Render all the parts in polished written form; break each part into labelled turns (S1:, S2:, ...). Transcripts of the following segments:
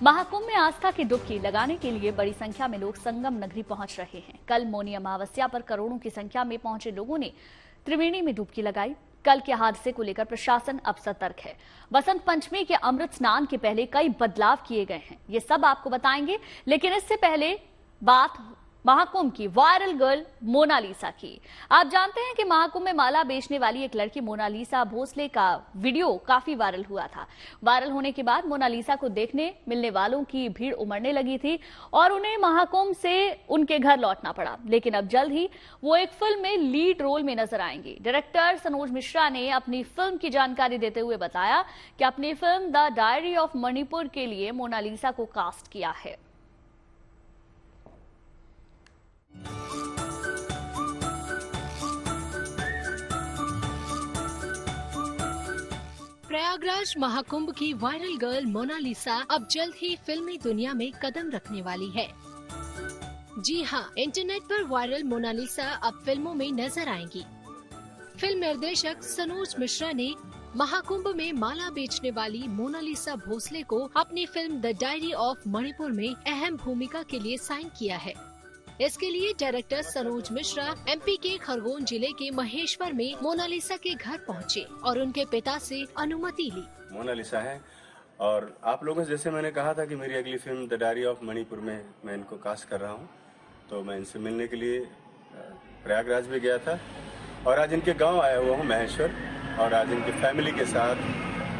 S1: महाकुंभ में आस्था की डुबकी लगाने के लिए बड़ी संख्या में लोग संगम नगरी पहुंच रहे हैं। कल मौनी अमावस्या पर करोड़ों की संख्या में पहुंचे लोगों ने त्रिवेणी में डुबकी लगाई। कल के हादसे को लेकर प्रशासन अब सतर्क है। बसंत पंचमी के अमृत स्नान के पहले कई बदलाव किए गए हैं, ये सब आपको बताएंगे। लेकिन इससे पहले बात महाकुंभ की वायरल गर्ल मोनालिसा की। आप जानते हैं कि महाकुंभ में माला बेचने वाली एक लड़की मोनालिसा भोसले का वीडियो काफी वायरल हुआ था। वायरल होने के बाद मोनालिसा को देखने मिलने वालों की भीड़ उमड़ने लगी थी और उन्हें महाकुंभ से उनके घर लौटना पड़ा। लेकिन अब जल्द ही वो एक फिल्म में लीड रोल में नजर आएंगी। डायरेक्टर सनोज मिश्रा ने अपनी फिल्म की जानकारी देते हुए बताया कि अपनी film the diary of Manipur के लिए मोनालिसा को कास्ट किया है।
S2: प्रयागराज महाकुंभ की वायरल गर्ल मोनालिसा अब जल्द ही फिल्मी दुनिया में कदम रखने वाली है। जी हां, इंटरनेट पर वायरल मोनालिसा अब फिल्मों में नजर आएंगी। फिल्म निर्देशक सनोज मिश्रा ने महाकुंभ में माला बेचने वाली मोनालिसा भोसले को अपनी film the diary of Manipur में अहम भूमिका के लिए साइन किया है। इसके लिए डायरेक्टर सनोज मिश्रा एमपी के खरगोन जिले के महेश्वर में मोनालिसा के घर पहुंचे और उनके पिता से अनुमति ली।
S3: मोनालिसा है और आप लोगों से जैसे मैंने कहा था कि मेरी अगली film the diary of Manipur में मैं इनको कास्ट कर रहा हूं, तो मैं इनसे मिलने के लिए प्रयागराज भी गया था और आज इनके गांव आया हुआ हूं महेश्वर, और आज इनकी फैमिली के साथ,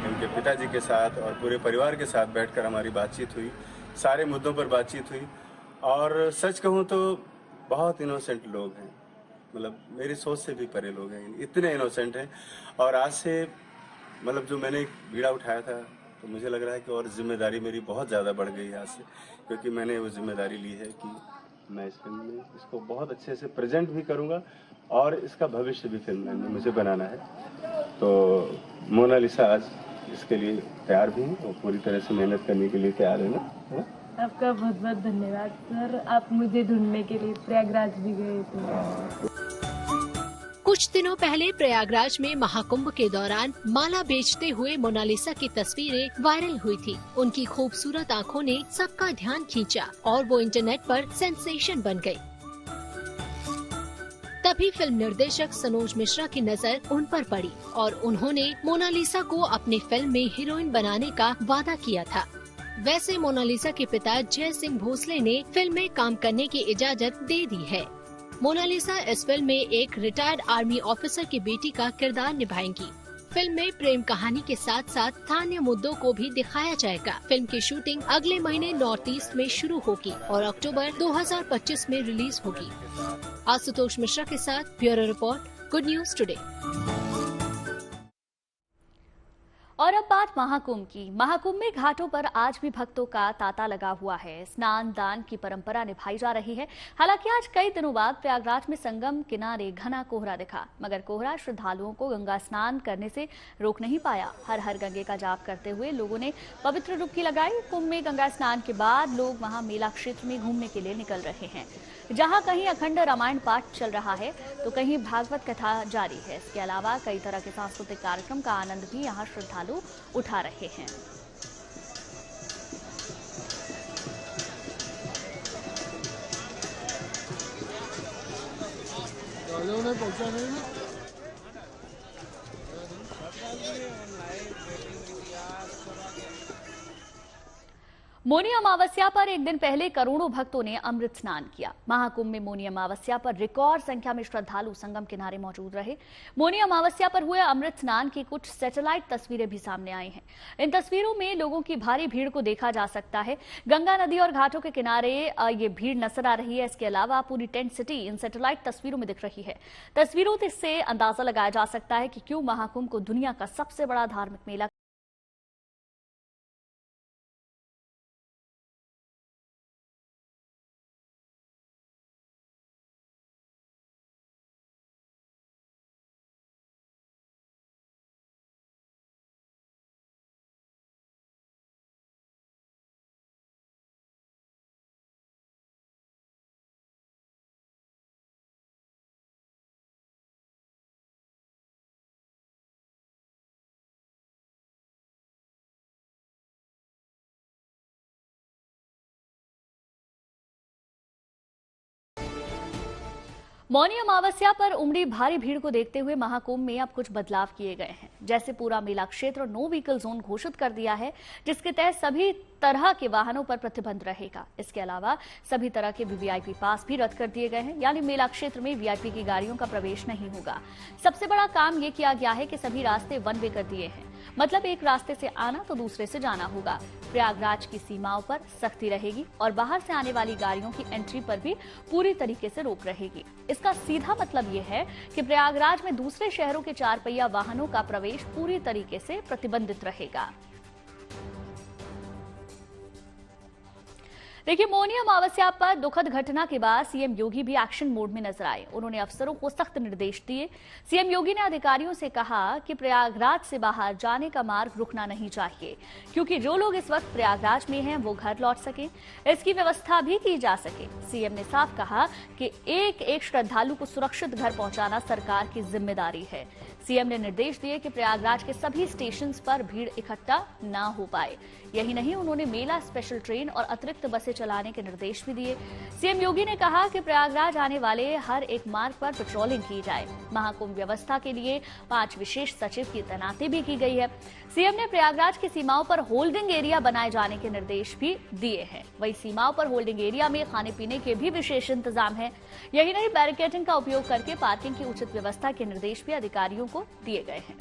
S3: इनके पिताजी के साथ और पूरे परिवार के साथ बैठकर हमारी बातचीत हुई। सारे मुद्दों पर बातचीत हुई और सच कहूँ तो बहुत इनोसेंट लोग हैं, मतलब मेरी सोच से भी परे लोग हैं, इतने इनोसेंट हैं। और आज से मतलब जो मैंने एक बीड़ा उठाया था, तो मुझे लग रहा है कि और जिम्मेदारी मेरी बहुत ज़्यादा बढ़ गई है आज से, क्योंकि मैंने वो जिम्मेदारी ली है कि मैं इस फिल्म में इसको बहुत अच्छे से प्रेजेंट भी करूँगा और इसका भविष्य भी फिल्म में मुझे बनाना है। तो मोनालिसा आज इसके लिए तैयार भी है और पूरी तरह से मेहनत करने के लिए तैयार है ना।
S4: आपका बहुत बहुत धन्यवाद सर, आप मुझे ढूंढने के लिए प्रयागराज भी गए थे।
S2: कुछ दिनों पहले प्रयागराज में महाकुंभ के दौरान माला बेचते हुए मोनालिसा की तस्वीरें वायरल हुई थी। उनकी खूबसूरत आंखों ने सबका ध्यान खींचा और वो इंटरनेट पर सेंसेशन बन गई। तभी फिल्म निर्देशक सनोज मिश्रा की नजर उन पर पड़ी और उन्होंने मोनालिसा को अपनी फिल्म में हीरोइन बनाने का वादा किया था। वैसे मोनालिसा के पिता जय सिंह भोसले ने फिल्म में काम करने की इजाजत दे दी है। मोनालिसा इस फिल्म में एक रिटायर्ड आर्मी ऑफिसर की बेटी का किरदार निभाएंगी। फिल्म में प्रेम कहानी के साथ साथ स्थानीय मुद्दों को भी दिखाया जाएगा। फिल्म की शूटिंग अगले महीने नॉर्थ ईस्ट में शुरू होगी और अक्टूबर 2025 में रिलीज होगी। आशुतोष मिश्रा के साथ bureau report, good news today.
S1: और अब बात महाकुंभ की। महाकुंभ में घाटों पर आज भी भक्तों का तांता लगा हुआ है। स्नान दान की परंपरा निभाई जा रही है। हालांकि आज कई दिनों बाद प्रयागराज में संगम किनारे घना कोहरा दिखा, मगर कोहरा श्रद्धालुओं को गंगा स्नान करने से रोक नहीं पाया। हर हर गंगे का जाप करते हुए लोगों ने पवित्र डुबकी लगाई। कुंभ में गंगा स्नान के बाद लोग वहां मेला क्षेत्र में घूमने के लिए निकल रहे हैं, जहां कहीं अखंड रामायण पाठ चल रहा है तो कहीं भागवत कथा जारी है। इसके अलावा कई तरह के सांस्कृतिक कार्यक्रम का आनंद भी यहां श्रद्धालु उठा रहे हैं। मौनी अमावस्या पर एक दिन पहले करोड़ों भक्तों ने अमृत स्नान किया। महाकुंभ में मौनी अमावस्या पर रिकॉर्ड संख्या में श्रद्धालु संगम किनारे मौजूद रहे। मौनी अमावस्या पर हुए अमृत स्नान की कुछ सैटेलाइट तस्वीरें भी सामने आई हैं। इन तस्वीरों में लोगों की भारी भीड़ को देखा जा सकता है। गंगा नदी और घाटों के किनारे ये भीड़ नजर आ रही है। इसके अलावा पूरी टेंट सिटी इन सैटेलाइट तस्वीरों में दिख रही है। तस्वीरों से अंदाजा लगाया जा सकता है कि क्यों महाकुंभ को दुनिया का सबसे बड़ा धार्मिक मेला मौनी अमावस्या पर उमड़ी भारी भीड़ को देखते हुए महाकुंभ में अब कुछ बदलाव किए गए हैं। जैसे पूरा मेला क्षेत्र नो व्हीकल जोन घोषित कर दिया है, जिसके तहत सभी तरह के वाहनों पर प्रतिबंध रहेगा। इसके अलावा सभी तरह के वीवीआईपी पास भी रद्द कर दिए गए हैं, यानी मेला क्षेत्र में वीआईपी की गाड़ियों का प्रवेश नहीं होगा। सबसे बड़ा काम ये किया गया है कि सभी रास्ते वन वे कर दिए हैं, मतलब एक रास्ते से आना तो दूसरे से जाना होगा। प्रयागराज की सीमाओं पर सख्ती रहेगी और बाहर से आने वाली गाड़ियों की एंट्री पर भी पूरी तरीके से रोक रहेगी। इसका सीधा मतलब ये है कि प्रयागराज में दूसरे शहरों के 4 पहिया वाहनों का प्रवेश पूरी तरीके से प्रतिबंधित रहेगा। देखिए, मौनी अमावस्या पर दुखद घटना के बाद सीएम योगी भी एक्शन मोड में नजर आए। उन्होंने अफसरों को सख्त निर्देश दिए। सीएम योगी ने अधिकारियों से कहा कि प्रयागराज से बाहर जाने का मार्ग रुकना नहीं चाहिए, क्योंकि जो लोग इस वक्त प्रयागराज में हैं वो घर लौट सके, इसकी व्यवस्था भी की जा सके। सीएम ने साफ कहा कि एक एक श्रद्धालु को सुरक्षित घर पहुंचाना सरकार की जिम्मेदारी है। सीएम ने निर्देश दिए कि प्रयागराज के सभी स्टेशन पर भीड़ इकट्ठा न हो पाए। यही नहीं, उन्होंने मेला स्पेशल ट्रेन और अतिरिक्त बसें चलाने के निर्देश भी दिए। सीएम योगी ने कहा कि प्रयागराज आने वाले हर एक मार्ग पर पेट्रोलिंग की जाए। महाकुंभ व्यवस्था के लिए 5 विशेष सचिव की तैनाती भी की गई है। सीएम ने प्रयागराज की सीमाओं पर होल्डिंग एरिया बनाए जाने के निर्देश भी दिए हैं। वहीं सीमाओं पर होल्डिंग एरिया में खाने पीने के भी विशेष इंतजाम है। यही नहीं, बैरिकेडिंग का उपयोग करके पार्किंग की उचित व्यवस्था के निर्देश भी अधिकारियों को दिए गए हैं।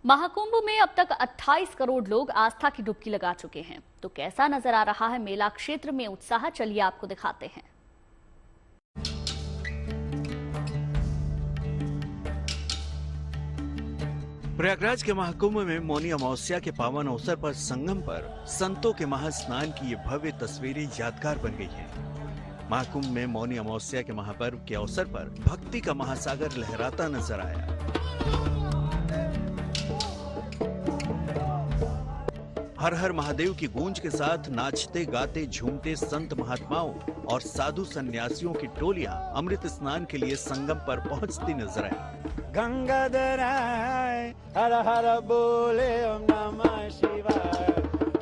S1: महाकुंभ में अब तक 28 करोड़ लोग आस्था की डुबकी लगा चुके हैं। तो कैसा नजर आ रहा है मेला क्षेत्र में उत्साह, चलिए आपको दिखाते हैं।
S5: प्रयागराज के महाकुंभ में मौनी अमावस्या के पावन अवसर पर संगम पर संतों के महास्नान की ये भव्य तस्वीरें यादगार बन गई हैं। महाकुंभ में मौनी अमावस्या के महापर्व के अवसर पर भक्ति का महासागर लहराता नजर आया। हर हर महादेव की गूंज के साथ नाचते गाते झूमते संत महात्माओं और साधु सन्यासियों की टोलियां अमृत स्नान के लिए संगम पर पहुंचती नजर आई।
S6: गंगाधराय हर हर बोले ओम नमः शिवाय,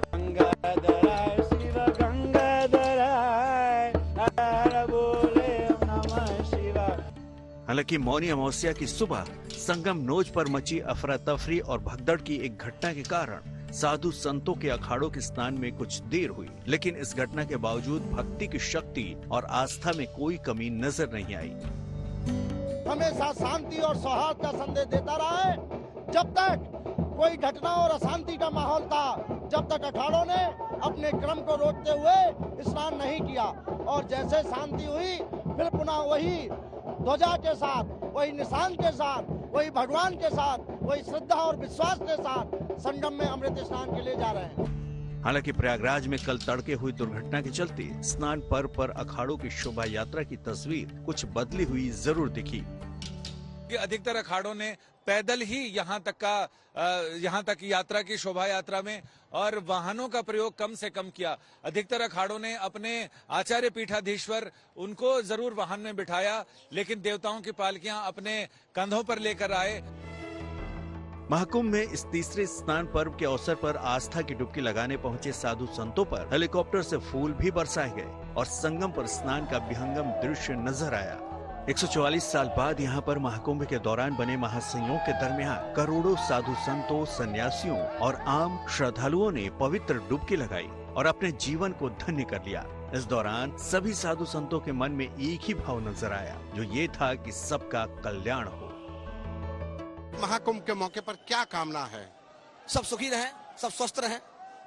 S6: गंगाधराय शिव गंगाधराय हर हर बोले ओम नमः शिवाय।
S5: हालांकि मौनी अमावस्या की सुबह संगम नोज पर मची अफरा तफरी और भगदड़ की एक घटना के कारण साधु संतों के अखाड़ों के स्नान में कुछ देर हुई, लेकिन इस घटना के बावजूद भक्ति की शक्ति और आस्था में कोई कमी नजर नहीं आई।
S6: हमेशा शांति और सौहार्द का संदेश देता रहा है। जब तक कोई घटना और अशांति का माहौल था, जब तक अखाड़ों ने अपने क्रम को रोकते हुए स्नान नहीं किया, और जैसे शांति हुई फिर पुनः वही ध्वजा के साथ, वही निशान के साथ, वही भगवान के साथ, वही श्रद्धा और विश्वास के साथ संगम में अमृत स्नान के लिए जा रहे हैं।
S5: हालांकि प्रयागराज में कल तड़के हुई दुर्घटना के चलते स्नान पर्व पर अखाड़ों की शोभा यात्रा की तस्वीर कुछ बदली हुई जरूर दिखी।
S7: अधिकतर अखाड़ों ने पैदल ही यहाँ तक यात्रा की शोभा यात्रा में, और वाहनों का प्रयोग कम से कम किया। अधिकतर अखाड़ों ने अपने आचार्य पीठाधीश्वर उनको जरूर वाहन में बिठाया, लेकिन देवताओं की पालकियां अपने कंधों पर लेकर आए।
S5: महाकुंभ में इस तीसरे स्नान पर्व के अवसर पर आस्था की डुबकी लगाने पहुंचे साधु संतों पर हेलीकॉप्टर से फूल भी बरसाए गए और संगम पर स्नान का विहंगम दृश्य नजर आया। 144 साल बाद यहाँ पर महाकुंभ के दौरान बने महासंयोग के दरमियान करोड़ों साधु संतों, सन्यासियों और आम श्रद्धालुओं ने पवित्र डुबकी लगाई और अपने जीवन को धन्य कर लिया। इस दौरान सभी साधु संतों के मन में एक ही भाव नजर आया, जो ये था कि सबका कल्याण हो।
S8: महाकुंभ के मौके पर क्या कामना है?
S9: सब सुखी रहें, सब स्वस्थ रहें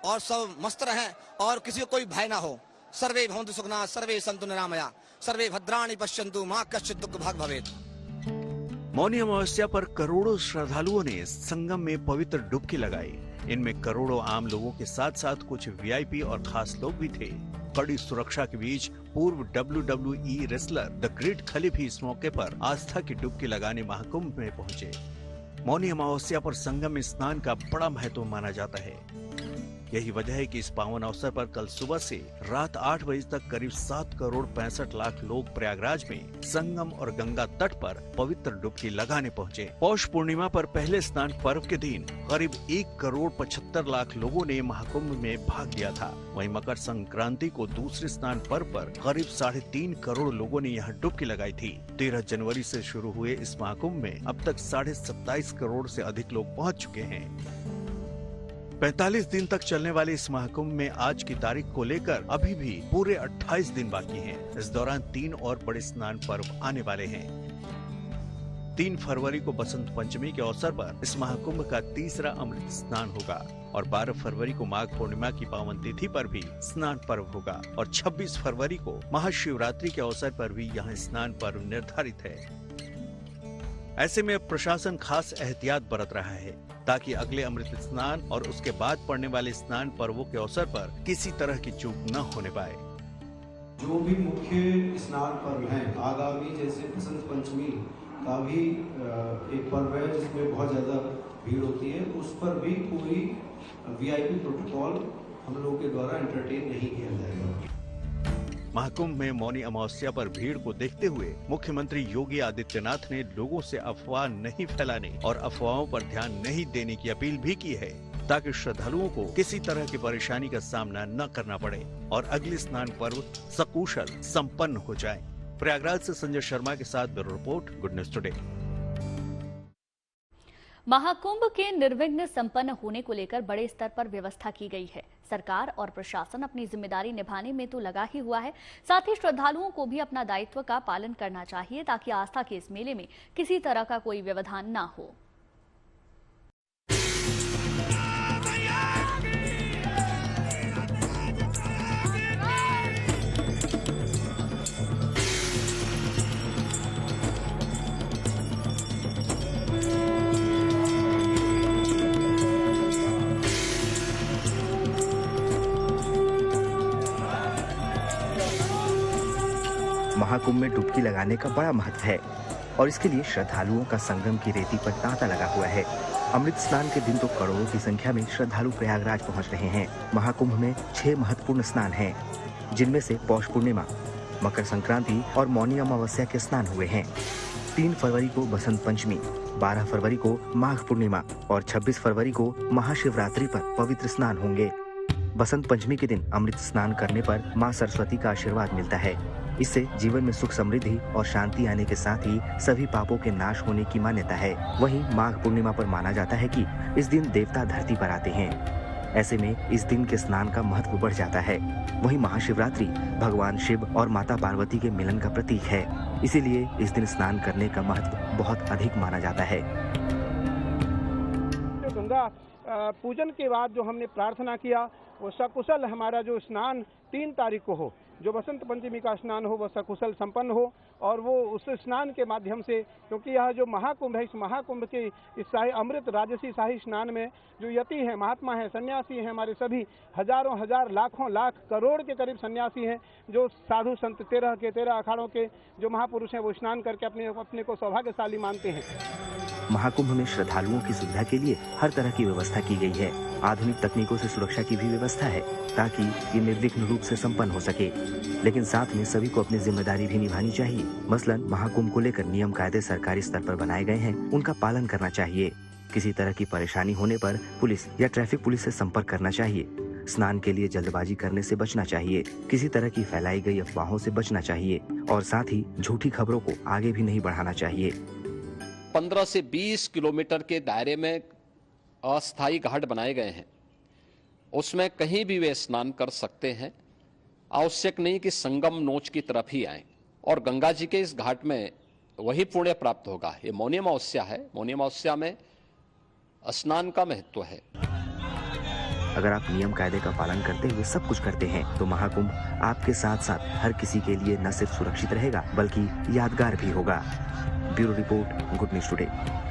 S9: और सब मस्त रहें और किसी को कोई भय ना हो। सर्वे भवन्तु सुखिनः, सर्वे सन्तु निरामया, सर्वे भद्राणि पश्यन्तु, मा कश्चित् दुःख भाग् भवेत्।
S5: मौनी अमावस्या पर करोड़ों श्रद्धालुओं ने संगम में पवित्र डुबकी लगाई। इनमें करोड़ों आम लोगों के साथ साथ कुछ वीआईपी और खास लोग भी थे। कड़ी सुरक्षा के बीच पूर्व WWE रेसलर द ग्रेट खली भी इस मौके पर आस्था की डुबकी लगाने महाकुंभ में पहुंचे। मौनी अमावस्या पर संगम में स्नान का बड़ा महत्व माना जाता है। यही वजह है कि इस पावन अवसर पर कल सुबह से रात 8 बजे तक करीब 7 करोड़ 65 लाख लोग प्रयागराज में संगम और गंगा तट पर पवित्र डुबकी लगाने पहुंचे। पौष पूर्णिमा पर पहले स्नान पर्व के दिन करीब 1 करोड़ 75 लाख लोगों ने महाकुंभ में भाग लिया था। वहीं मकर संक्रांति को दूसरे स्नान पर्व पर करीब 3.5 करोड़ लोगों ने यहाँ डुबकी लगाई थी। 13 जनवरी से शुरू हुए इस महाकुंभ में अब तक 27.5 करोड़ से अधिक लोग पहुँच चुके हैं। 45 दिन तक चलने वाले इस महाकुंभ में आज की तारीख को लेकर अभी भी पूरे 28 दिन बाकी हैं। इस दौरान 3 और बड़े स्नान पर्व आने वाले हैं। 3 फरवरी को बसंत पंचमी के अवसर पर इस महाकुंभ का तीसरा अमृत स्नान होगा और 12 फरवरी को माघ पूर्णिमा की पावन तिथि पर भी स्नान पर्व होगा और 26 फरवरी को महाशिवरात्रि के अवसर पर भी यहाँ स्नान पर्व निर्धारित है। ऐसे में प्रशासन खास एहतियात बरत रहा है ताकि अगले अमृत स्नान और उसके बाद पड़ने वाले स्नान पर्वों के अवसर पर किसी तरह की चूक न होने पाए।
S10: जो भी मुख्य स्नान पर्व हैं आगामी, जैसे बसंत पंचमी का भी एक पर्व है जिसमें बहुत ज्यादा भीड़ होती है, उस पर भी कोई वीआईपी प्रोटोकॉल हम लोगों के द्वारा एंटरटेन नहीं किया जाएगा।
S5: महाकुंभ में मौनी अमावस्या पर भीड़ को देखते हुए मुख्यमंत्री योगी आदित्यनाथ ने लोगों से अफवाह नहीं फैलाने और अफवाहों पर ध्यान नहीं देने की अपील भी की है ताकि श्रद्धालुओं को किसी तरह की परेशानी का सामना न करना पड़े और अगले स्नान पर्व सकुशल संपन्न हो जाए। प्रयागराज से संजय शर्मा के साथ bureau report, good news today.
S1: Mahakumbh के निर्विघ्न संपन्न होने को लेकर बड़े स्तर पर व्यवस्था की गई है। सरकार और प्रशासन अपनी जिम्मेदारी निभाने में तो लगा ही हुआ है, साथ ही श्रद्धालुओं को भी अपना दायित्व का पालन करना चाहिए ताकि आस्था के इस मेले में किसी तरह का कोई व्यवधान न हो।
S11: महाकुंभ में डुबकी लगाने का बड़ा महत्व है और इसके लिए श्रद्धालुओं का संगम की रेती पर तांता लगा हुआ है। अमृत स्नान के दिन तो करोड़ों की संख्या में श्रद्धालु प्रयागराज पहुंच रहे हैं। महाकुंभ में 6 महत्वपूर्ण स्नान हैं, जिनमें से पौष पूर्णिमा, मकर संक्रांति और मौनी अमावस्या के स्नान हुए हैं। 3 फरवरी को बसंत पंचमी, 12 फरवरी को माघ पूर्णिमा और 26 फरवरी को महाशिवरात्रि पर पवित्र स्नान होंगे। बसंत पंचमी के दिन अमृत स्नान करने पर मां सरस्वती का आशीर्वाद मिलता है। इससे जीवन में सुख समृद्धि और शांति आने के साथ ही सभी पापों के नाश होने की मान्यता है। वहीं माघ पूर्णिमा पर माना जाता है कि इस दिन देवता धरती पर आते हैं। ऐसे में इस दिन के स्नान का महत्व बढ़ जाता है। वहीं महाशिवरात्रि भगवान शिव और माता पार्वती के मिलन का प्रतीक है, इसीलिए इस दिन स्नान करने का महत्व बहुत अधिक माना जाता है।
S12: गंगा पूजन के बाद जो हमने प्रार्थना किया वो सकुशल हमारा जो स्नान 3 तारीख को हो, जो बसंत पंचमी का स्नान हो वो सकुशल संपन्न हो और वो उस स्नान के माध्यम से, क्योंकि यह जो महाकुंभ है, इस महाकुंभ के इस शाही अमृत राजसी शाही स्नान में जो यति है, महात्मा है, सन्यासी हैं, हमारे सभी हजारों हजार लाखों लाख करोड़ के करीब सन्यासी हैं, जो साधु संत 13 के 13 अखाड़ों के जो महापुरुष हैं वो स्नान करके अपने को सौभाग्यशाली मानते हैं।
S11: महाकुंभ में श्रद्धालुओं की सुविधा के लिए हर तरह की व्यवस्था की गई है। आधुनिक तकनीकों से सुरक्षा की भी व्यवस्था है ताकि ये निर्विघ्न रूप से संपन्न हो सके, लेकिन साथ में सभी को अपनी जिम्मेदारी भी निभानी चाहिए। मसलन महाकुंभ को लेकर नियम कायदे सरकारी स्तर पर बनाए गए हैं, उनका पालन करना चाहिए। किसी तरह की परेशानी होने पर पुलिस या ट्रैफिक पुलिस से संपर्क करना चाहिए। स्नान के लिए जल्दबाजी करने से बचना चाहिए, किसी तरह की फैलाई गई अफवाहों से बचना चाहिए और साथ ही झूठी खबरों को आगे भी नहीं बढ़ाना चाहिए।
S13: 15 से 20 किलोमीटर के दायरे में अस्थायी घाट बनाए गए हैं, उसमें कहीं भी वे स्नान कर सकते हैं। आवश्यक नहीं कि संगम नोच की तरफ ही आए और गंगा जी के इस घाट में वही पुण्य प्राप्त होगा। ये मौनी अमावस्या है, मौनी अमावस्या में स्नान का महत्व है।
S11: अगर आप नियम कायदे का पालन करते हुए सब कुछ करते हैं तो महाकुंभ आपके साथ साथ हर किसी के लिए न सिर्फ सुरक्षित रहेगा बल्कि यादगार भी होगा। Bureau report, good news today.